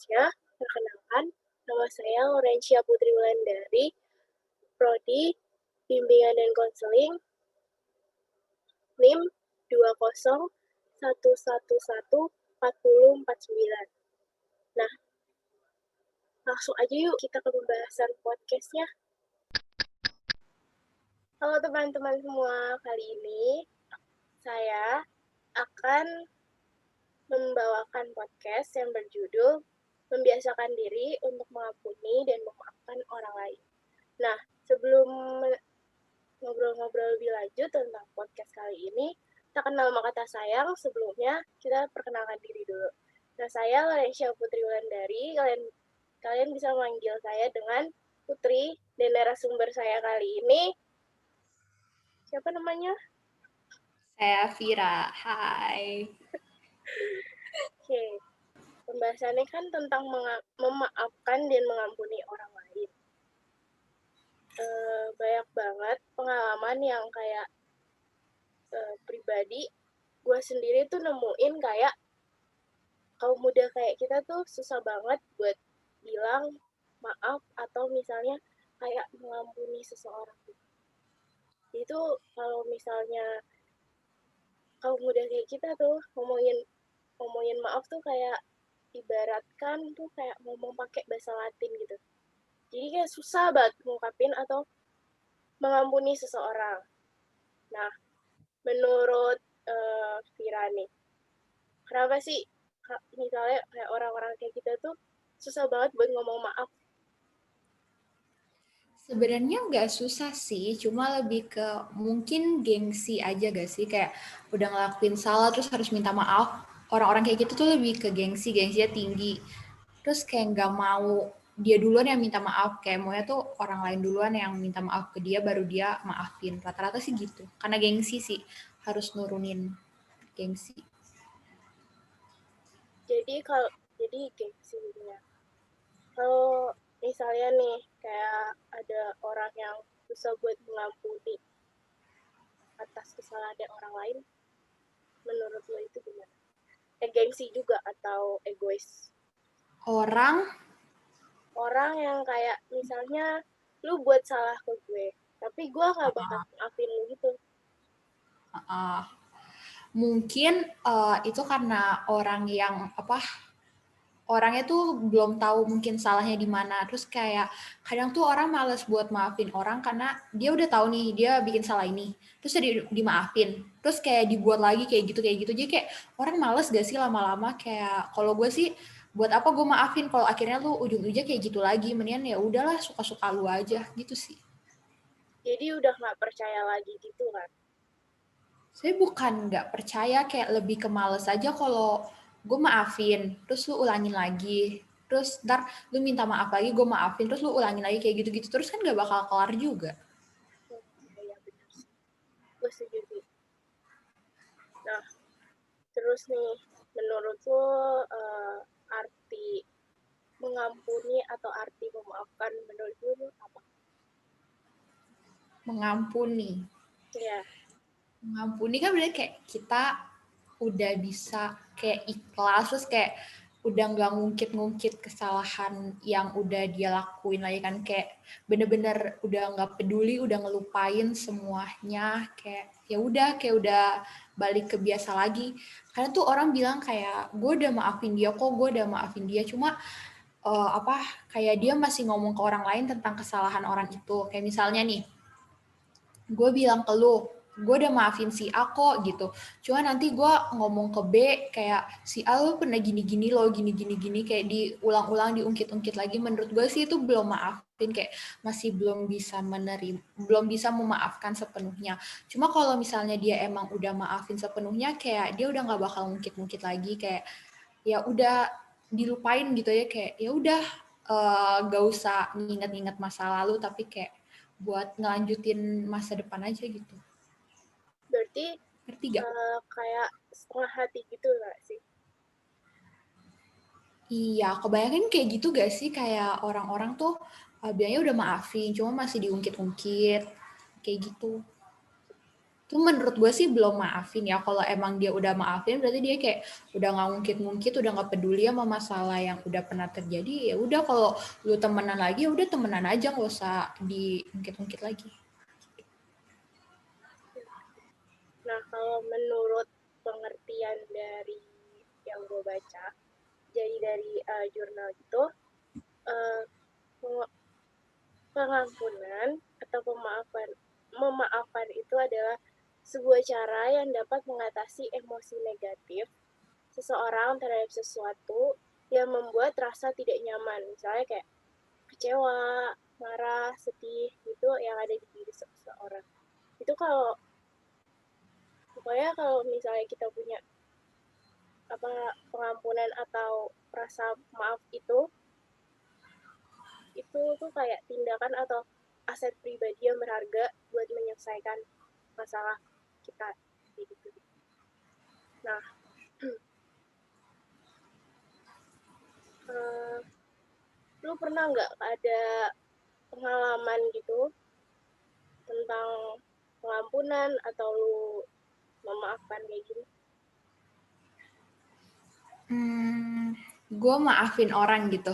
selanjutnya, perkenalkan, nama saya Laurencia Putri Wulandari, Prodi Bimbingan dan Konseling, NIM 20111409. Nah, langsung aja yuk kita ke pembahasan podcastnya. Halo teman-teman semua, kali ini saya akan membawakan podcast yang berjudul Membiasakan Diri untuk Mengampuni dan Memaafkan Orang Lain. Nah, sebelum ngobrol-ngobrol lebih lanjut tentang podcast kali ini, tak kenal maka tak sayang, sebelumnya kita perkenalkan diri dulu. Nah, saya Laurencia Putri Wulandari, kalian bisa memanggil saya dengan Putri, dan narasumber saya kali ini, siapa namanya? Saya Vira, hai. Oke, pembahasannya kan tentang memaafkan dan mengampuni orang lain. Banyak banget pengalaman yang kayak pribadi, gue sendiri tuh nemuin kayak kaum muda kayak kita tuh susah banget buat bilang maaf atau misalnya kayak mengampuni seseorang. Itu kalau misalnya kaum muda kayak kita tuh ngomongin maaf tuh kayak ibaratkan tuh kayak ngomong pakai bahasa Latin gitu. Jadi kayak susah banget ngungkapin atau mengampuni seseorang. Nah, menurut Vira nih, kenapa sih misalnya kayak orang-orang kayak kita tuh susah banget buat ngomong maaf? Sebenarnya nggak susah sih, cuma lebih ke mungkin gengsi aja gak sih, kayak udah ngelakuin salah terus harus minta maaf. Orang-orang kayak gitu tuh lebih ke gengsi, gengsinya tinggi. Terus kayak nggak mau dia duluan yang minta maaf, kayak maunya tuh orang lain duluan yang minta maaf ke dia, baru dia maafin. Rata-rata sih gitu, karena gengsi sih, harus nurunin gengsi. Jadi gengsinya. Kalau misalnya nih kayak ada orang yang susah buat mengampuni atas kesalahan orang lain, menurut lo itu gimana? Gengsi juga atau egois? Orang Orang yang kayak misalnya lu buat salah ke gue, tapi gue nggak bakal maafin lu gitu. uh, mungkin itu karena orang yang apa, orangnya tuh belum tahu mungkin salahnya di mana. Terus kayak kadang tuh orang males buat maafin orang karena dia udah tahu nih dia bikin salah ini. Terus dimaafin. Terus kayak dibuat lagi kayak gitu kayak gitu. Jadi kayak orang males gak sih lama-lama, kayak kalau gue sih buat apa gue maafin kalau akhirnya lu ujung-ujungnya kayak gitu lagi. Mendingan ya udahlah, suka-suka lu aja gitu sih. Jadi udah nggak percaya lagi gitu kan? Saya bukan nggak percaya, kayak lebih ke males aja kalau gue maafin, terus lu ulangin lagi, terus ntar lu minta maaf lagi, gue maafin, terus lu ulangin lagi kayak gitu-gitu, terus kan nggak bakal kelar juga. Ya benar sih, gue setuju sih. Nah, terus nih, menurut lo arti mengampuni atau arti memaafkan menurut lo apa? Mengampuni. Ya, Mengampuni kan berarti kayak kita udah bisa kayak ikhlas, terus kayak udah nggak ngungkit-ngungkit kesalahan yang udah dia lakuin lagi kan, kayak bener-bener udah nggak peduli, udah ngelupain semuanya, kayak ya udah kayak udah balik ke biasa lagi. Karena tuh orang bilang kayak gue udah maafin dia kok, gue udah maafin dia, cuma apa, kayak dia masih ngomong ke orang lain tentang kesalahan orang itu. Kayak misalnya nih, gue bilang ke lu, gue udah maafin si A kok gitu. Cuma nanti gue ngomong ke B kayak si A lu pernah gini-gini loh, gini-gini kayak diulang-ulang, diungkit-ungkit lagi. Menurut gue sih itu belum maafin, kayak masih belum bisa menerima, belum bisa memaafkan sepenuhnya. Cuma kalau misalnya dia emang udah maafin sepenuhnya, kayak dia udah nggak bakal ngungkit-ngungkit lagi, kayak ya udah dilupain gitu ya, kayak ya udah gak usah nginget-nginget masa lalu, tapi kayak buat ngelanjutin masa depan aja gitu. berarti Ngerti gak? kayak setengah hati gitu nggak sih? Iya, kebanyakan kayak gitu gak sih? Kayak orang-orang tuh bilangnya udah maafin, cuma masih diungkit-ungkit. Kayak gitu. Itu menurut gue sih belum maafin ya. Kalau emang dia udah maafin berarti dia kayak udah nggak ngungkit-ngungkit, udah nggak peduli sama masalah yang udah pernah terjadi. Ya udah kalau lu temenan lagi, ya udah temenan aja, nggak usah diungkit-ungkit lagi. Nah, kalau menurut pengertian dari yang gue baca, jadi dari jurnal itu, uh, pengampunan atau memaafkan itu adalah sebuah cara yang dapat mengatasi emosi negatif seseorang terhadap sesuatu yang membuat rasa tidak nyaman. Misalnya kayak kecewa, marah, sedih, gitu yang ada di diri seseorang. Itu kalau, pokoknya kalau misalnya kita punya pengampunan atau rasa maaf itu tuh kayak tindakan atau aset pribadi yang berharga buat menyelesaikan masalah kita gitu. Nah, lu pernah nggak ada pengalaman gitu tentang pengampunan atau lu memaafkan kayak gini? Gue maafin orang gitu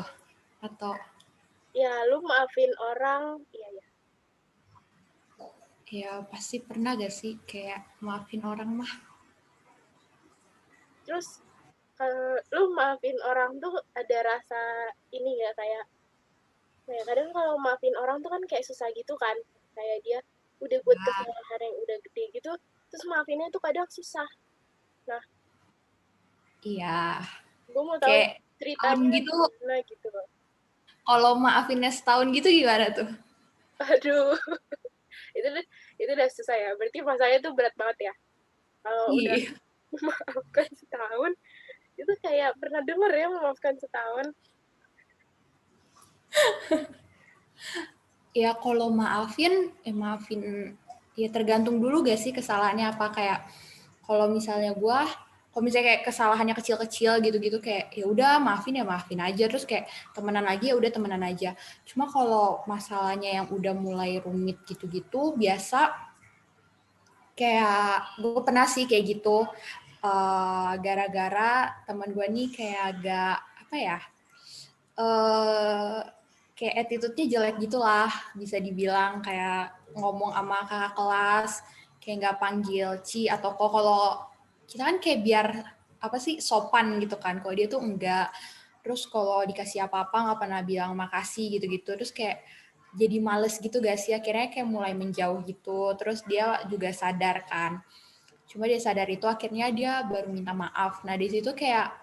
atau Ya, lu maafin orang, iya ya. ya pasti pernah gak sih kayak maafin orang mah. Terus kalau lu maafin orang tuh ada rasa ini ya kayak kadang kalau maafin orang tuh kan kayak susah gitu kan, kayak dia udah buat kesalahan yang udah gede gitu, terus maafinnya tuh kadang susah. Nah, Iya, gue mau tahu kayak tahun ceritanya gitu. gimana gitu loh. Kalau maafinnya setahun gitu gimana tuh? Aduh, itu itu udah susah ya. Berarti masalahnya tuh berat banget ya. Kalau udah Iya. memaafkan setahun, itu kayak pernah denger ya memaafkan setahun. Ya kalau maafin ya tergantung dulu gak sih kesalahannya apa. Kayak kalau misalnya kalau misalnya kayak kesalahannya kecil-kecil gitu-gitu kayak ya udah maafin ya maafin aja, terus kayak temenan lagi ya udah temenan aja. Cuma kalau masalahnya yang udah mulai rumit gitu-gitu, biasa kayak gue pernah sih kayak gitu. Gara-gara teman gue nih kayak agak apa ya, eh kayak attitude-nya jelek gitulah, bisa dibilang kayak ngomong sama kakak kelas kayak nggak panggil Ci atau kok. Kalau kita kan kayak biar apa sih sopan gitu kan, kalau dia tuh enggak. Terus kalau dikasih apa-apa nggak pernah bilang makasih gitu-gitu, terus kayak jadi males gitu gak sih, akhirnya kayak mulai menjauh gitu. Terus dia juga sadar kan, cuma dia sadar itu akhirnya dia baru minta maaf. Nah di situ kayak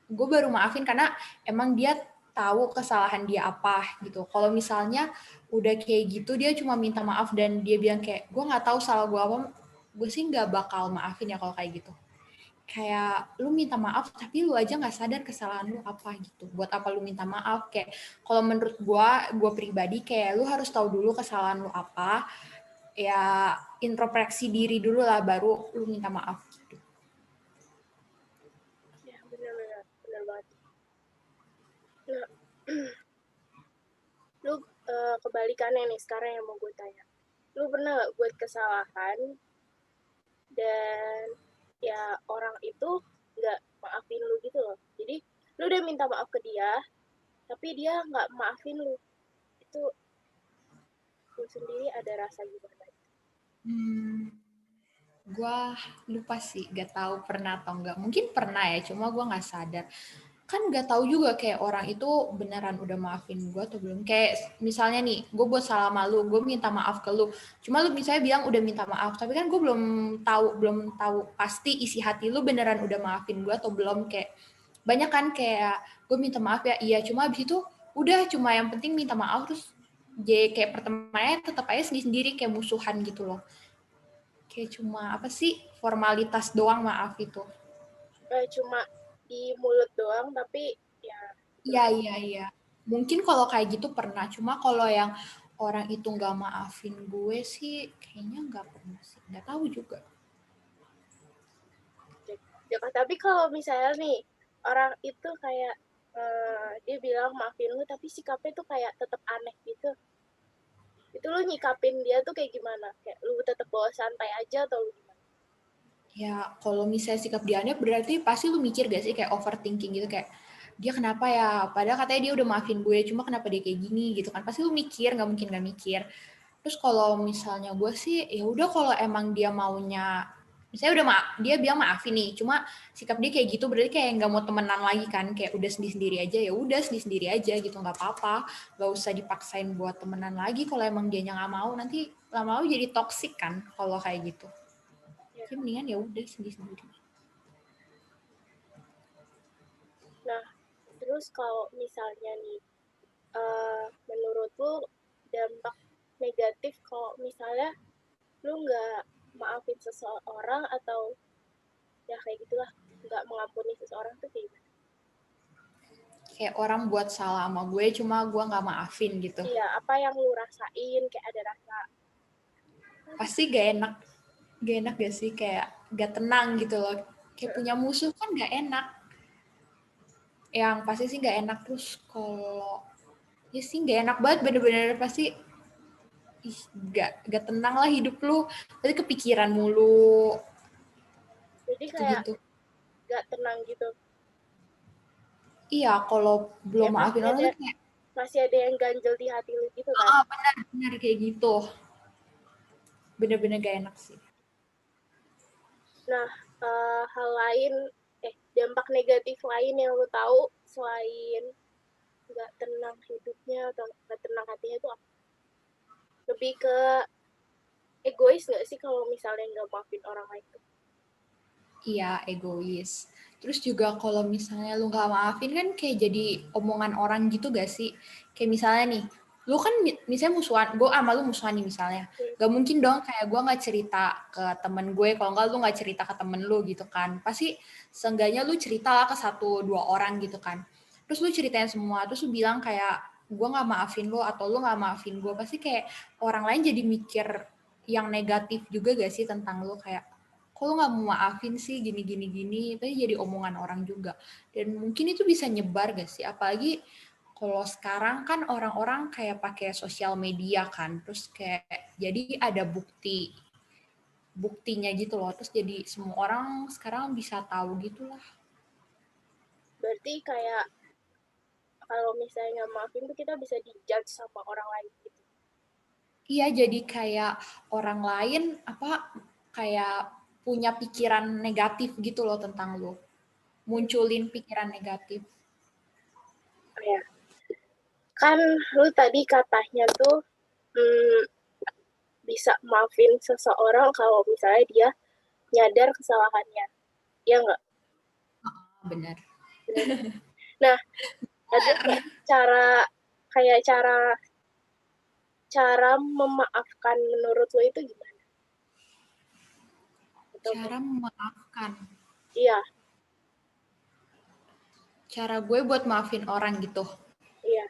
gue baru maafin karena emang dia tahu kesalahan dia apa gitu. Kalau misalnya udah kayak gitu dia cuma minta maaf dan dia bilang kayak gue nggak tahu salah gue apa, gue sih nggak bakal maafin ya kalau kayak gitu. Kayak lu minta maaf tapi lu aja nggak sadar kesalahan lu apa gitu. Buat apa lu minta maaf? Kayak kalau menurut gue pribadi kayak lu harus tahu dulu kesalahan lu apa. Ya introspeksi diri dulu lah baru lu minta maaf gitu. Ya, benar-benar benar banget. Nah, lu kebalikannya nih sekarang yang mau gue tanya. Lu pernah gak buat kesalahan dan ya orang itu nggak maafin lu gitu loh. Jadi lu udah minta maaf ke dia, tapi dia nggak maafin lu. Itu lu sendiri ada rasa gimana? Gue lupa sih, gak tahu pernah atau enggak. Mungkin pernah ya, cuma gue nggak sadar. Kan gak tahu juga kayak orang itu beneran udah maafin gue atau belum. Kayak misalnya nih, gue buat salah sama lu, gue minta maaf ke lu. Cuma lu misalnya bilang udah minta maaf, tapi kan gue belum tahu pasti isi hati lu beneran udah maafin gue atau belum. Kayak banyak kan kayak gue minta maaf ya, iya. Cuma abis itu udah cuma yang penting minta maaf terus jadi kayak pertemanannya tetap aja sendiri-sendiri kayak musuhan gitu loh. Kayak cuma apa sih formalitas doang maaf itu. Cuma di mulut doang, tapi ya gitu. Iya, iya, iya. Mungkin kalau kayak gitu pernah. Cuma kalau yang orang itu nggak maafin gue sih kayaknya nggak pernah sih. Nggak tahu juga. Ya, tapi kalau misalnya nih orang itu kayak dia bilang maafin lu tapi sikapnya tuh kayak tetap aneh gitu. Itu lu nyikapin dia tuh kayak gimana? Kayak lu tetap bawa santai aja atau lu gimana? Ya, kalau misalnya sikap dia aneh berarti pasti lu mikir gak sih kayak overthinking gitu kayak dia kenapa ya? Padahal katanya dia udah maafin gue, cuma kenapa dia kayak gini gitu kan? Pasti lu mikir, nggak mungkin nggak mikir. Terus kalau misalnya gue sih, ya udah kalau emang dia maunya, misalnya udah dia bilang maafin nih, cuma sikap dia kayak gitu berarti kayak nggak mau temenan lagi kan? Kayak udah sendiri-sendiri aja, ya udah sendiri-sendiri aja gitu, nggak apa-apa, nggak usah dipaksain buat temenan lagi. Kalau emang dia nggak mau, nanti lama-lama jadi toksik kan? Kalau kayak gitu. Ya. Jadi mendingan ya udah sendiri-sendiri. Nah, terus kalau misalnya nih, menurut lu dampak negatif kalau misalnya lu nggak maafin seseorang atau ya kayak gitulah, nggak mengampuni seseorang tuh kayak gimana? Kayak orang buat salah sama gue, cuma gue nggak maafin gitu. Iya, apa yang lu rasain? Kayak ada rasa Pasti gak enak gak sih? Kayak gak tenang gitu loh. Kayak punya musuh kan gak enak. Yang pasti sih gak enak. Terus kalau ya sih gak enak banget, bener-bener pasti gak tenang lah hidup lu. Pasti kepikiran mulu jadi kayak gitu-gitu. nggak tenang gitu. Iya, kalau belum Kayak maafin orang tuh kayak masih ada yang ganjel di hati lu gitu kan. benar kayak gitu. Bener-bener gak enak sih. Nah, hal lain, dampak negatif lain yang lu tahu selain nggak tenang hidupnya atau nggak tenang hatinya itu apa? Lebih ke egois nggak sih kalau misalnya nggak maafin orang lain tuh? Iya, egois. Terus juga kalau misalnya lu nggak maafin kan kayak jadi omongan orang gitu gak sih? Kayak misalnya nih, lu kan misalnya musuhan, gue sama lu musuhan nih misalnya. Hmm. Gak mungkin dong kayak gue nggak cerita ke temen gue, kalau nggak lu nggak cerita ke temen lu gitu kan. Pasti seenggaknya lu cerita lah ke satu dua orang gitu kan. Terus lu ceritain semua, terus lu bilang kayak gue nggak maafin lu atau lu nggak maafin gue. Pasti kayak orang lain jadi mikir yang negatif juga gak sih tentang lu kayak kok lu nggak mau maafin sih gini gini gini tapi jadi omongan orang juga dan mungkin itu bisa nyebar gak sih apalagi kalau sekarang kan orang-orang kayak pakai sosial media kan terus kayak jadi ada buktinya gitu loh terus jadi semua orang sekarang bisa tahu gitulah. Berarti kayak kalau misalnya nggak maafin tuh kita bisa dijudge sama orang lain gitu. Iya jadi kayak orang lain apa kayak punya pikiran negatif gitu loh tentang lo munculin pikiran negatif. Ya. Kan lu tadi katanya tuh hmm, bisa maafin seseorang kalau misalnya dia nyadar kesalahannya. Iya nggak? Benar. Benar. Nah, ada nggak cara kayak cara cara memaafkan menurut lo itu gimana? Atau Cara memaafkan. iya, Cara gue buat maafin orang gitu. iya.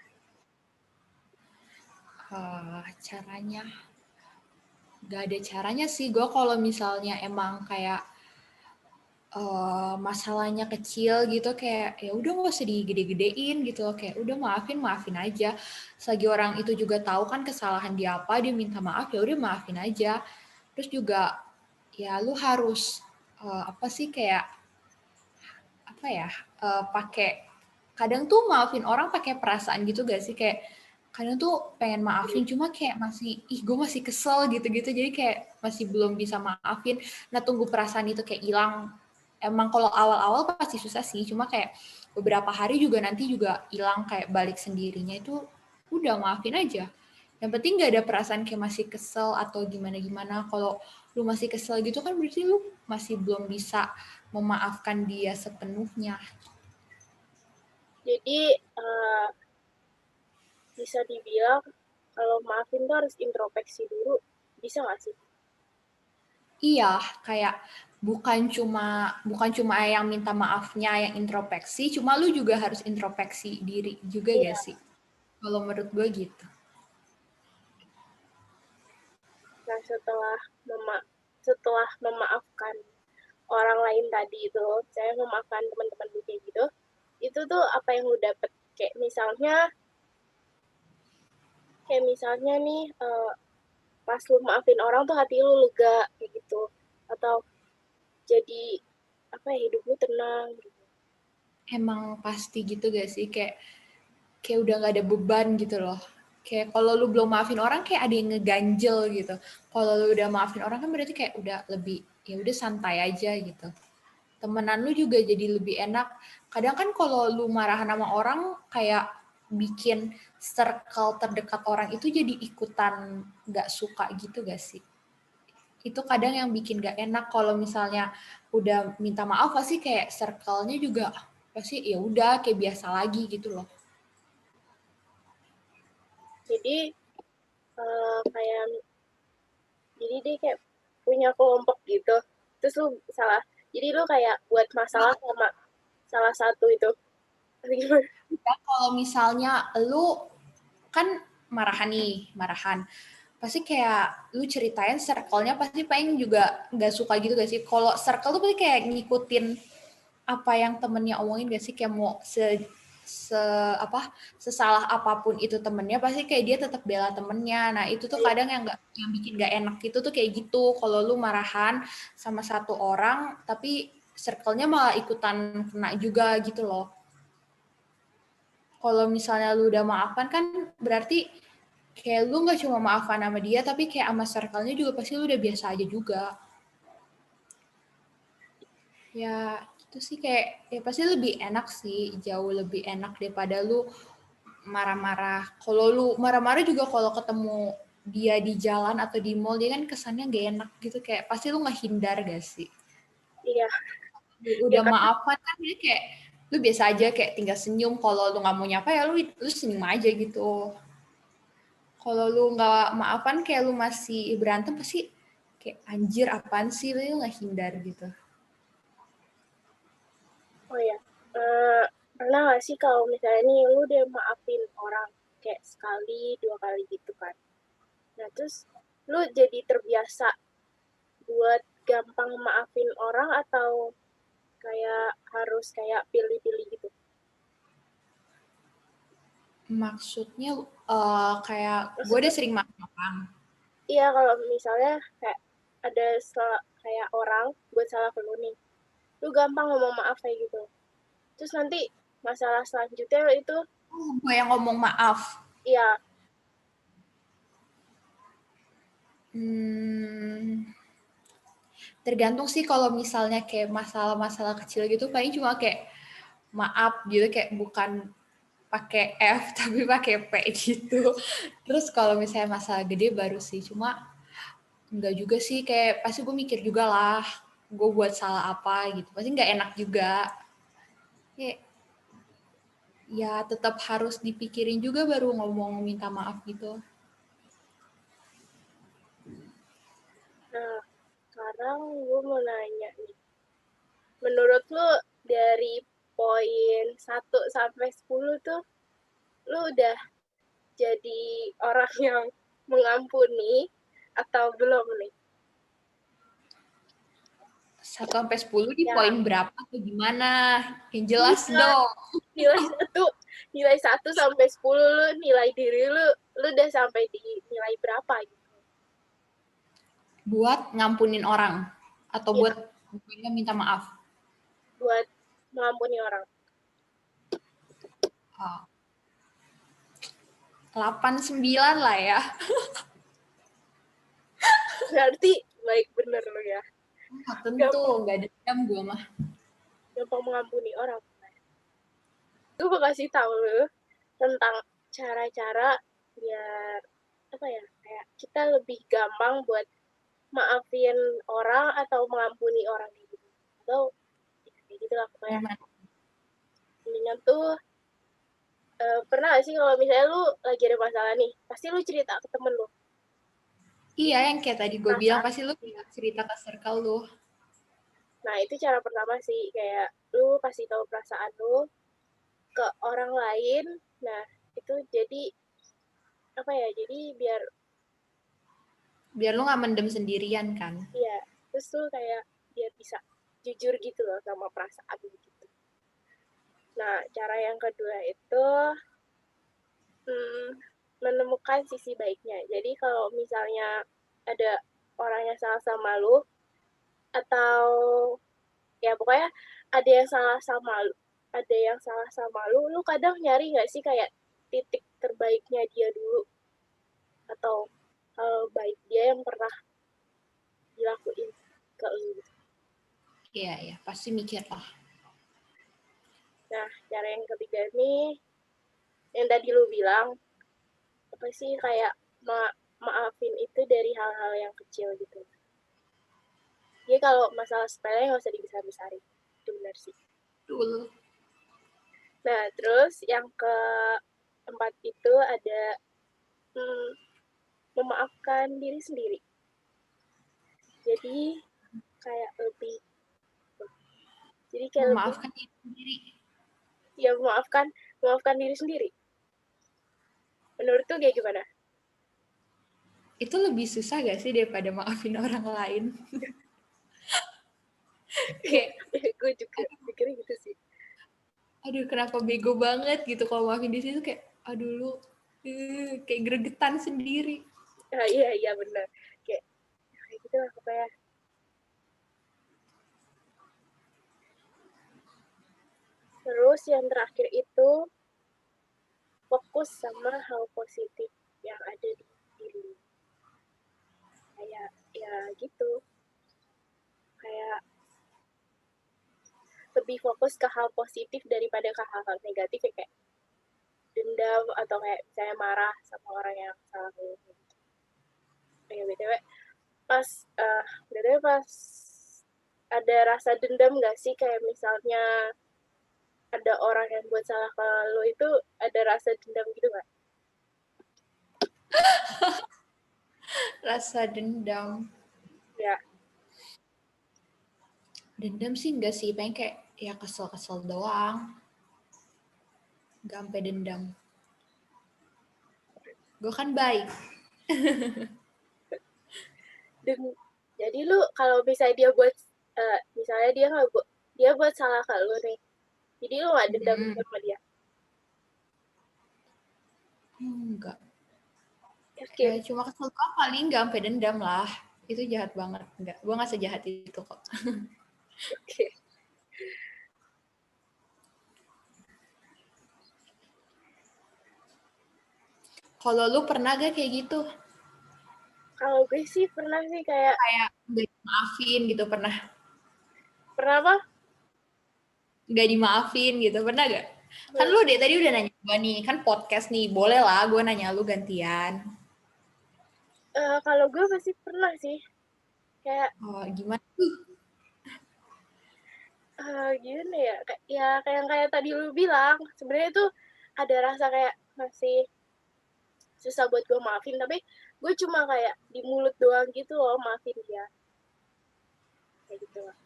Caranya gak ada caranya sih gue kalau misalnya emang kayak masalahnya kecil gitu kayak ya udah nggak usah digede-gedein gitu loh kayak udah maafin maafin aja selagi orang itu juga tahu kan kesalahan dia apa dia minta maaf ya udah maafin aja terus juga ya lu harus apa sih kayak apa ya pakai kadang tuh maafin orang pakai perasaan gitu gak sih kayak kadang tuh pengen maafin cuma kayak masih ih gue masih kesel gitu-gitu jadi kayak masih belum bisa maafin nah tunggu perasaan itu kayak hilang emang kalau awal-awal pasti susah sih cuma kayak beberapa hari juga nanti juga hilang kayak balik sendirinya itu udah maafin aja yang penting gak ada perasaan kayak masih kesel atau gimana-gimana kalau lu masih kesel gitu kan berarti lu masih belum bisa memaafkan dia sepenuhnya. Jadi bisa dibilang kalau maafin tuh harus introspeksi dulu. Bisa nggak sih? Iya, kayak bukan cuma yang minta maafnya yang introspeksi, cuma lu juga harus introspeksi diri juga gak Iya. sih? Kalau menurut gue gitu. Nah, setelah memaafkan orang lain tadi itu, saya memaafkan teman-teman lu kayak gitu, itu tuh apa yang lu dapet? Kayak misalnya kayak misalnya nih pas lu maafin orang tuh hati lu lega kayak gitu, atau jadi apa ya, hidup lu tenang gitu. Emang pasti gitu gak sih, kayak udah nggak ada beban gitu loh. Kayak kalau lu belum maafin orang kayak ada yang ngeganjel gitu. Kalau lu udah maafin orang kan berarti kayak udah lebih ya udah santai aja gitu. Temenan lu juga jadi lebih enak. Kadang kan kalau lu marah sama orang kayak bikin circle terdekat orang itu jadi ikutan nggak suka gitu gak sih? Itu kadang yang bikin gak enak kalau misalnya udah minta maaf pasti kayak circle-nya juga pasti ya udah kayak biasa lagi gitu loh. Jadi kayak jadi dia kayak punya kelompok gitu, terus lu salah, jadi lu kayak buat masalah sama salah satu itu gimana? Ya, kalau misalnya lu kan marahan pasti kayak lu ceritain circle-nya pasti paling juga nggak suka gitu gak sih? Kalau circle tuh pasti kayak ngikutin apa yang temennya omongin gak sih, kayak mau se apa sesalah apapun itu temennya pasti kayak dia tetap bela temennya. Nah itu tuh kadang yang bikin gak enak itu tuh kayak gitu, kalau lu marahan sama satu orang tapi circle-nya malah ikutan kena juga gitu loh. Kalau misalnya lu udah maafkan kan berarti kayak lu nggak cuma maafkan sama dia tapi kayak sama circle-nya juga pasti lu udah biasa aja juga. Ya itu sih kayak ya pasti lebih enak sih, jauh lebih enak daripada lu marah-marah. Kalau lu marah-marah juga kalau ketemu dia di jalan atau di mall dia kan kesannya gak enak gitu, kayak pasti lu ngehindar gak sih? Iya, ya Udah kan. maafkan kan dia kayak lu biasa aja kayak tinggal senyum, kalau lu nggak mau nyapa ya lu senyum aja gitu. Kalau lu nggak maafkan kayak lu masih berantem pasti kayak anjir apaan sih lu nggak hindar gitu. Oh ya, pernah gak sih kalau misalnya nih lu udah maafin orang kayak sekali dua kali gitu kan, nah terus lu jadi terbiasa buat gampang maafin orang, atau kayak harus kayak pilih-pilih gitu? Maksudnya kayak gue udah Maksudnya sering maafin orang. iya, kalau misalnya kayak ada kayak orang buat salah ke lu nih, lu gampang ngomong maaf kayak gitu, terus nanti masalah selanjutnya itu Gue yang ngomong maaf. iya. Hmm, tergantung sih, kalau misalnya kayak masalah-masalah kecil gitu paling cuma kayak maaf gitu, kayak bukan pakai F tapi pakai P gitu. Terus kalau misalnya masalah gede baru sih, cuma enggak juga sih, kayak pasti gue mikir juga lah gue buat salah apa gitu, pasti nggak enak juga. Kayak ya tetap harus dipikirin juga baru ngomong minta maaf gitu. Nah, sekarang gue mau nanya nih, menurut lu dari poin 1 sampai 10 tuh, lu udah jadi orang yang mengampuni atau belum nih? 1 sampai 10 di Ya, poin berapa atau gimana? Yang jelas iya, dong. nilai satu, nilai 1 sampai 10, lu nilai diri lu udah sampai di nilai berapa gitu? Buat ngampunin orang atau Iya, buat minta maaf? buat mengampuni orang. Oh, 8 9 lah ya. Berarti baik bener lu ya. Tentu Gampang, nggak dendam gue mah. gampang mengampuni orang. Gue mau kasih tahu lu tentang cara-cara biar apa ya, kayak kita lebih gampang buat maafin orang atau mengampuni orang gitu, atau ya, kayak gitu lah pokoknya. Gimana? Intinya tuh pernah gak sih kalau misalnya lu lagi ada masalah nih, pasti lu cerita ke temen lu Iya, yang kayak tadi gue bilang perasaan. pasti lu cerita ke circle lu. Nah itu cara pertama sih, kayak lu kasih tahu perasaan lu ke orang lain. Nah itu jadi apa ya, jadi biar Biar lu nggak mendem sendirian kan. ya, terus tuh kayak biar bisa jujur gitu loh sama perasaan gitu. Nah cara yang kedua itu, hmm, menemukan sisi baiknya. Jadi kalau misalnya ada orang yang salah sama lu, atau ya pokoknya ada yang salah sama lu, lu kadang nyari nggak sih kayak titik terbaiknya dia dulu, atau hal baik dia yang pernah dilakuin ke lu gitu. Iya, pasti mikir lah. Nah, cara yang ketiga nih, yang tadi lu bilang, apa sih kayak maafin itu dari hal-hal yang kecil gitu. Jadi kalau masalah sepele nggak usah dibesar-besarin. Itu benar sih. Betul. Nah, terus yang keempat itu ada memaafkan diri sendiri. Jadi kayak lebih, Memaafkan diri sendiri. Ya, memaafkan diri sendiri. Menurut tuh kayak gimana? Itu lebih susah gak sih daripada maafin orang lain? Kayak, Gue juga pikirnya gitu sih. aduh kenapa bego banget gitu kalau maafin diri sendiri, kayak aduh lu kayak gregetan sendiri. Iya benar. Kayak gitu lah pokoknya. Terus yang terakhir itu fokus sama hal positif yang ada di diri. Kayak ya gitu. Kayak lebih fokus ke hal positif daripada ke hal-hal negatif ya, kayak dendam atau kayak saya marah sama orang yang salah gitu. Ya BTW pas ada rasa dendam gak sih, kayak misalnya ada orang yang buat salah ke lo, itu ada rasa dendam gitu gak? Rasa dendam. Ya. Dendam sih enggak sih, pengen kayak ya kesel-kesel doang. Gak sampai dendam. Gue kan baik. Dan jadi lu kalau misalnya dia buat salah ke lo nih, jadi lu gak dendam sama dia? Enggak. Yakin? Cuma kesel doang, paling gak sampai dendam lah. Itu jahat banget. Enggak, gue gak sejahat itu kok. Oke. Kalau lu pernah gak kayak gitu? Kalau gue sih pernah sih kayak Gak dimaafin gitu, pernah? Pernah apa? Gak dimaafin gitu, pernah gak? Kan lu deh tadi udah nanya gue nih, kan podcast nih, boleh lah gue nanya lu gantian. Kalau gue pasti pernah sih. Kayak Gimana tuh? gimana ya? Kayak yang kayak tadi lu bilang, sebenarnya tuh ada rasa kayak masih susah buat gue maafin, tapi gue cuma kayak di mulut doang gitu loh maafin dia. Kayak gitu lah.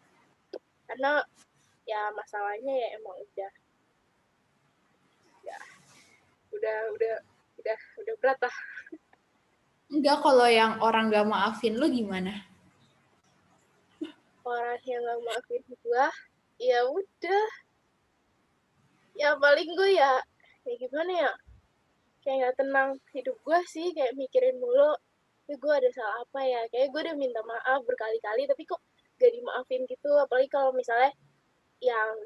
Karena ya masalahnya ya emang udah berat lah. Enggak, kalau yang orang gak maafin lu gimana? Orang yang gak maafin gue, ya udah. Ya paling gue ya gimana ya? Kayak gak tenang hidup gue sih, kayak mikirin mulu, gue ada salah apa ya? Kayak gue udah minta maaf berkali-kali, tapi kok gak dimaafin gitu. Apalagi kalau misalnya yang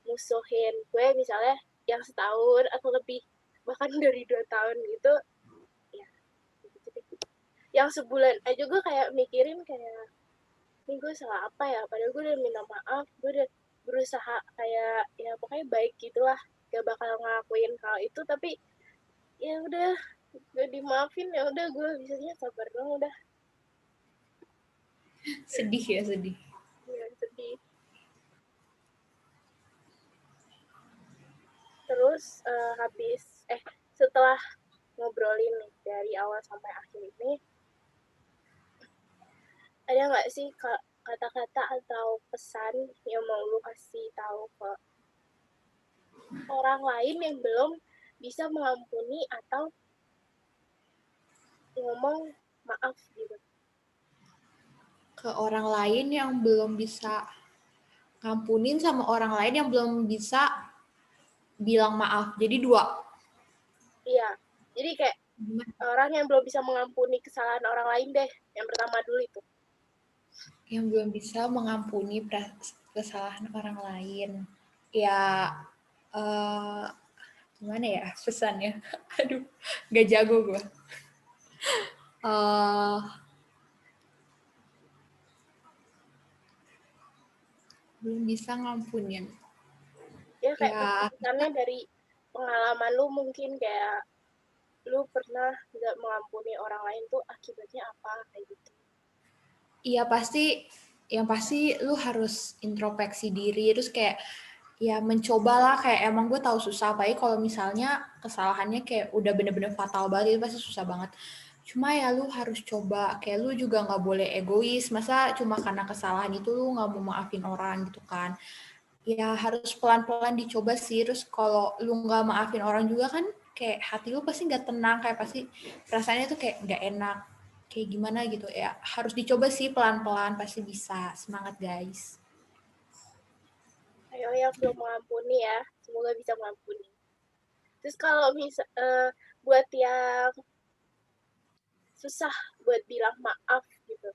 musuhin gue misalnya yang setahun atau lebih, bahkan dari 2 tahun gitu, ya gitu deh. Yang sebulan aja gue kayak mikirin kayak, ini gue salah apa ya? Padahal gue udah minta maaf, gue udah berusaha kayak ya pokoknya baik gitulah, gak bakal ngelakuin hal itu, tapi ya udah gak dimaafin, ya udah gue bisanya sabar dong udah. Sedih ya, sedih. Ya, sedih. Terus setelah ngobrolin nih dari awal sampai akhir ini, ada nggak sih kata-kata atau pesan yang mau lu kasih tahu ke orang lain yang belum bisa mengampuni atau ngomong maaf gitu? Ke orang lain yang belum bisa ngampunin, sama orang lain yang belum bisa bilang maaf. Jadi 2. Iya, jadi kayak Orang yang belum bisa mengampuni kesalahan orang lain deh. Yang pertama dulu itu. Yang belum bisa mengampuni kesalahan orang lain. Ya, uh, gimana ya pesannya? Aduh, gak jago gue. Belum bisa ngampunin. Ya kayak Ya, misalnya dari pengalaman lu mungkin kayak lu pernah nggak mengampuni orang lain tuh akibatnya apa kayak gitu. iya pasti, yang pasti lu harus introspeksi diri, terus kayak ya mencobalah kayak emang gue tahu susah, apalagi kalau misalnya kesalahannya kayak udah bener-bener fatal banget itu pasti susah banget. Cuma ya lu harus coba, kayak lu juga nggak boleh egois, masa cuma karena kesalahan itu lu nggak mau maafin orang gitu kan. Ya harus pelan-pelan dicoba sih, terus kalau lu nggak maafin orang juga kan kayak hati lu pasti nggak tenang, kayak pasti perasaannya tuh kayak nggak enak, kayak gimana gitu ya. Harus dicoba sih pelan-pelan, pasti bisa. Semangat guys. Ayo yang belum mengampuni ya, semoga bisa mengampuni. Terus kalau buat yang susah buat bilang maaf gitu.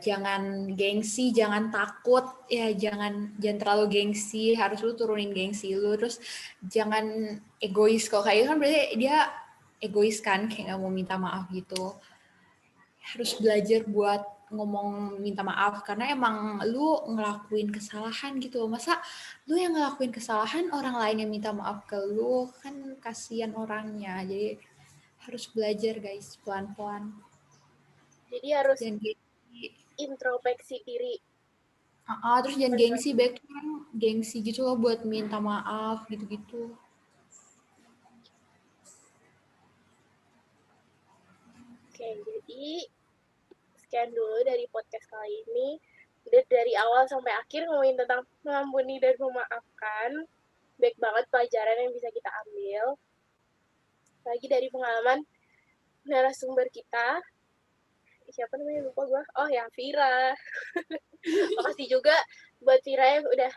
Jangan gengsi, jangan takut, ya jangan terlalu gengsi, harus lu turunin gengsi lu, terus jangan egois. Kok kayak gitu kan berarti dia egois kan, kayak nggak mau minta maaf gitu. Harus belajar buat ngomong minta maaf karena emang lu ngelakuin kesalahan gitu. Masa lu yang ngelakuin kesalahan, orang lain yang minta maaf ke lu, kan kasihan orangnya. Jadi harus belajar guys, pelan-pelan. Jadi harus Jangan introspeksi diri. terus jangan gengsi, baik tuh kan gengsi gitu loh buat minta maaf gitu-gitu. Oke, jadi sekian dulu dari podcast kali ini. Udah dari awal sampai akhir ngomongin tentang mengampuni dan memaafkan. Baik banget pelajaran yang bisa kita ambil. Lagi dari pengalaman narasumber kita. Siapa namanya lupa gue. Oh ya, Vira. Makasih juga buat Vira yang udah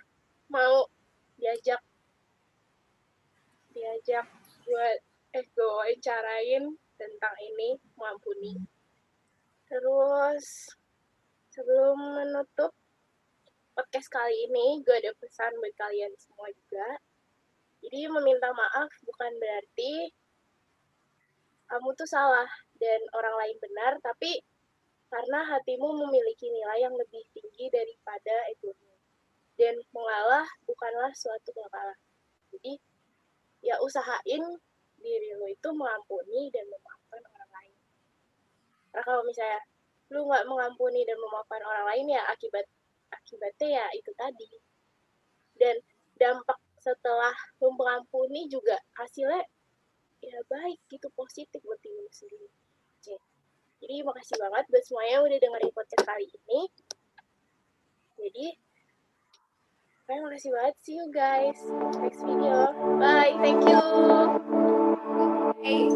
mau diajak buat gue wawancarain tentang ini mengampuni. Terus sebelum menutup podcast kali ini, gue ada pesan buat kalian semua juga. Jadi meminta maaf bukan berarti kamu tuh salah dan orang lain benar, tapi karena hatimu memiliki nilai yang lebih tinggi daripada egomu. Dan mengalah bukanlah suatu kekalahan. Jadi ya usahain diri lo itu mengampuni dan memaafkan orang lain. Karena kalau misalnya lu nggak mengampuni dan memaafkan orang lain ya akibatnya ya itu tadi. Dan dampak setelah lu mengampuni juga hasilnya ya baik gitu, positif buat diri lu sendiri. Oke. Jadi makasih banget buat semuanya udah dengerin podcast kali ini. Jadi terima kasih banget. See you guys next video. Bye. Thank you. Hey.